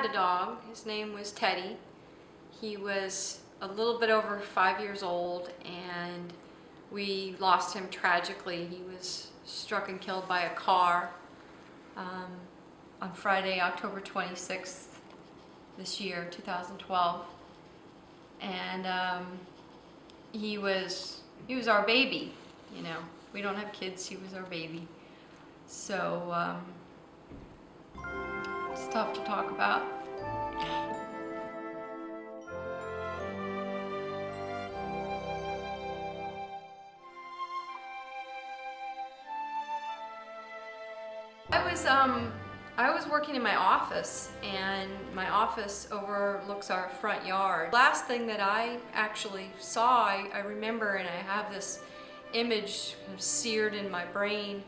A dog. His name was Teddy. He was a little bit over 5 years old, and we lost him tragically. He was struck and killed by a car on Friday, October 26th this year, 2012. And he was our baby, you know. We don't have kids, he was our baby. So it's tough to talk about. I was working in my office, and my office overlooks our front yard. Last thing that I actually saw, I remember, and I have this image kind of seared in my brain.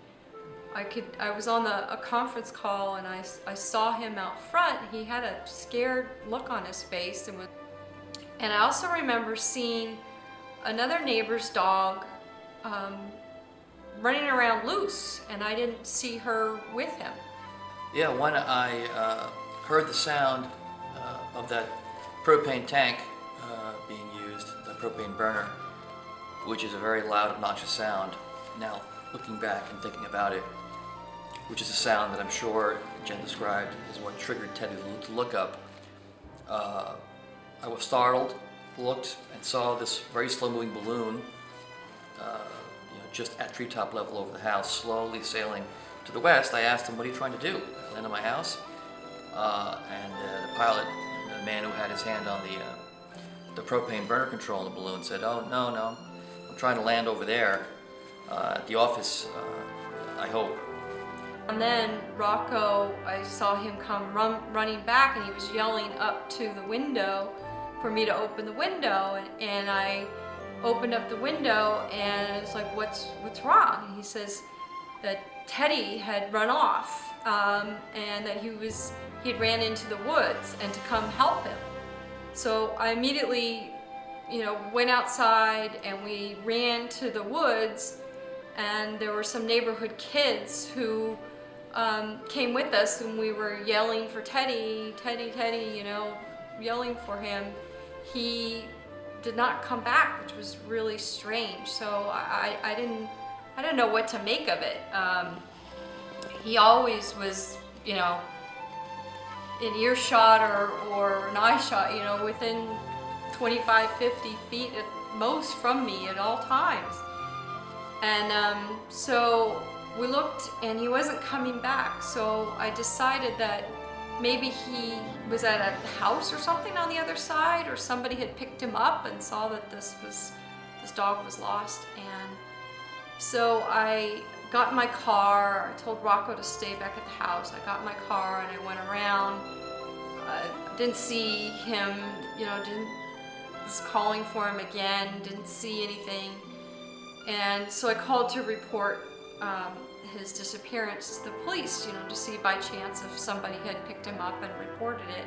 I was on a conference call, and I saw him out front. He had a scared look on his face, and I also remember seeing another neighbor's dog running around loose, and I didn't see her with him. Yeah, when I heard the sound of that propane tank being used, the propane burner, which is a very loud, obnoxious sound. Now, looking back and thinking about it, which is a sound that I'm sure Jen described is what triggered Teddy to look up, I was startled, looked, and saw this very slow-moving balloon just at treetop level over the house, slowly sailing to the west. I asked him, "What are you trying to do? Land on my house?" And the pilot, the man who had his hand on the propane burner control in the balloon, said, "Oh, no, I'm trying to land over there at the office, I hope." And then Rocco, I saw him come running back, and he was yelling up to the window for me to open the window, and I opened up the window, and it's like, what's wrong? And he says that Teddy had run off, and that he had ran into the woods, and to come help him. So I immediately, went outside, and we ran to the woods, and there were some neighborhood kids who came with us, and we were yelling for Teddy, Teddy, yelling for him. He did not come back, which was really strange. So I didn't know what to make of it. He always was, in earshot or an eye shot, within 25, 50 feet at most from me at all times. And so we looked, and he wasn't coming back. So I decided that maybe he was at a house or something on the other side, or somebody had picked him up and saw that this dog was lost. And so I got in my car. I told Rocco to stay back at the house. I got in my car, and I went around. Didn't see him, was calling for him again, didn't see anything. And so I called to report his disappearance to the police, to see by chance if somebody had picked him up and reported it.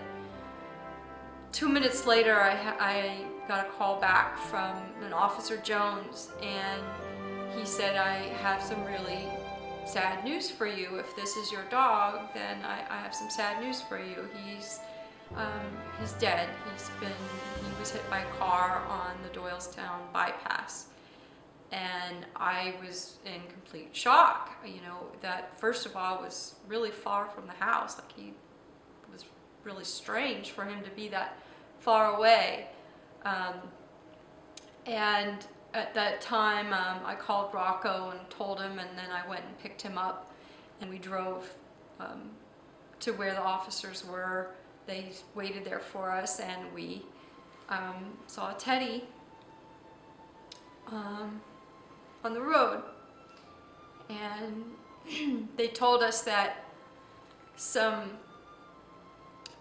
2 minutes later, I got a call back from an Officer Jones, and he said, "I have some really sad news for you. If this is your dog, then I have some sad news for you. He's dead. He was hit by a car on the Doylestown bypass." And I was in complete shock. That first of all was really far from the house. Like, he was really strange for him to be that far away. And at that time, I called Rocco and told him, and then I went and picked him up, and we drove to where the officers were. They waited there for us, and we saw Teddy on the road. And they told us that some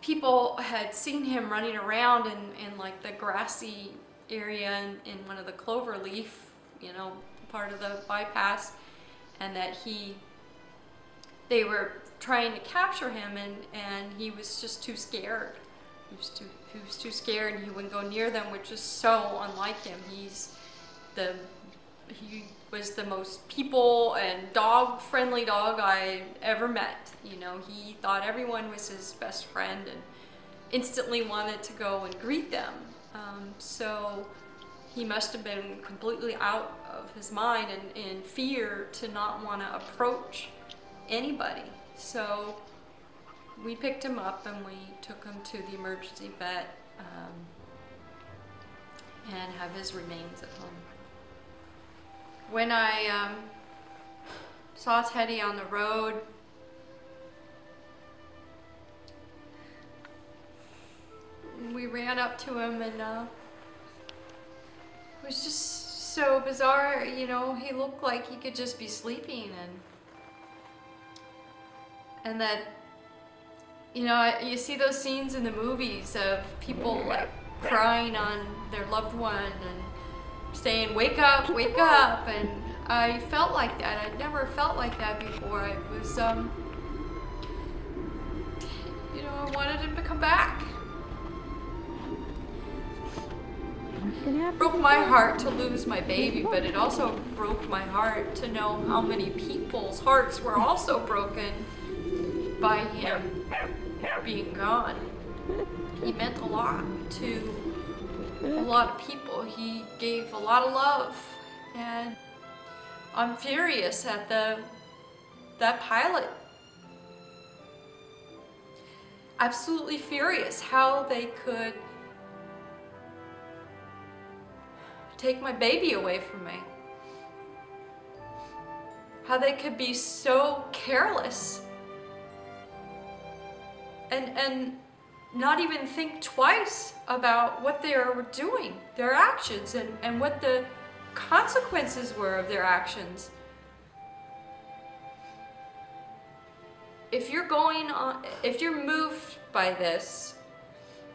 people had seen him running around in like the grassy area in one of the clover leaf, part of the bypass, and that they were trying to capture him, and he was just too scared. He was too scared, and he wouldn't go near them, which is so unlike him. He was the most people and dog-friendly dog I ever met. He thought everyone was his best friend, and instantly wanted to go and greet them. So he must have been completely out of his mind and in fear to not want to approach anybody. So we picked him up and we took him to the emergency vet and have his remains at home. When I saw Teddy on the road, we ran up to him, and it was just so bizarre. You know, he looked like he could just be sleeping, and that, you know, you see those scenes in the movies of people like crying on their loved one and saying, wake up, and I felt like that. I'd never felt like that before. It was, you know, I wanted him to come back. It broke my heart to lose my baby, but it also broke my heart to know how many people's hearts were also broken by him being gone. He meant a lot to a lot of people. He gave a lot of love, and I'm furious at that pilot. Absolutely furious how they could take my baby away from me. How they could be so careless and not even think twice about what they were doing, their actions, and what the consequences were of their actions. If you're moved by this,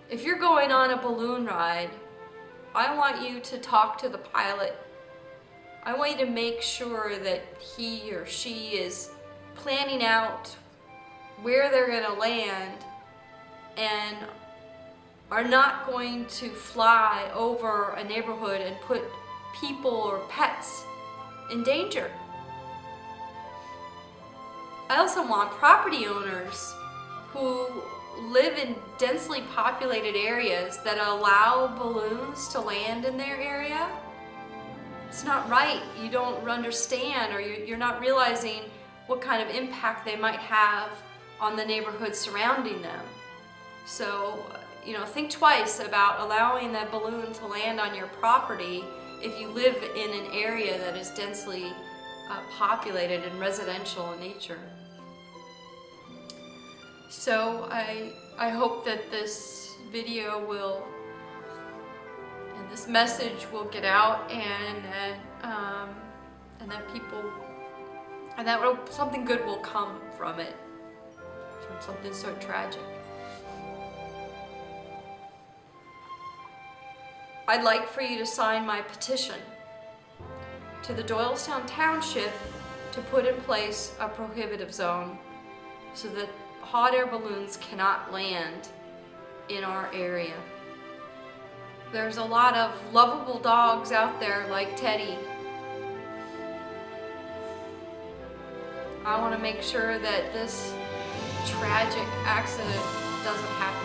if you're going on a balloon ride, I want you to talk to the pilot. I want you to make sure that he or she is planning out where they're gonna land and are not going to fly over a neighborhood and put people or pets in danger. I also want property owners who live in densely populated areas that allow balloons to land in their area. It's not right. You don't understand, or you're not realizing what kind of impact they might have on the neighborhood surrounding them. So, you know, think twice about allowing that balloon to land on your property if you live in an area that is densely populated and residential in nature. So I hope that this video will, and this message will get out, and that people, and that something good will come from it, from something so tragic. I'd like for you to sign my petition to the Doylestown Township to put in place a prohibitive zone so that hot air balloons cannot land in our area. There's a lot of lovable dogs out there like Teddy. I want to make sure that this tragic accident doesn't happen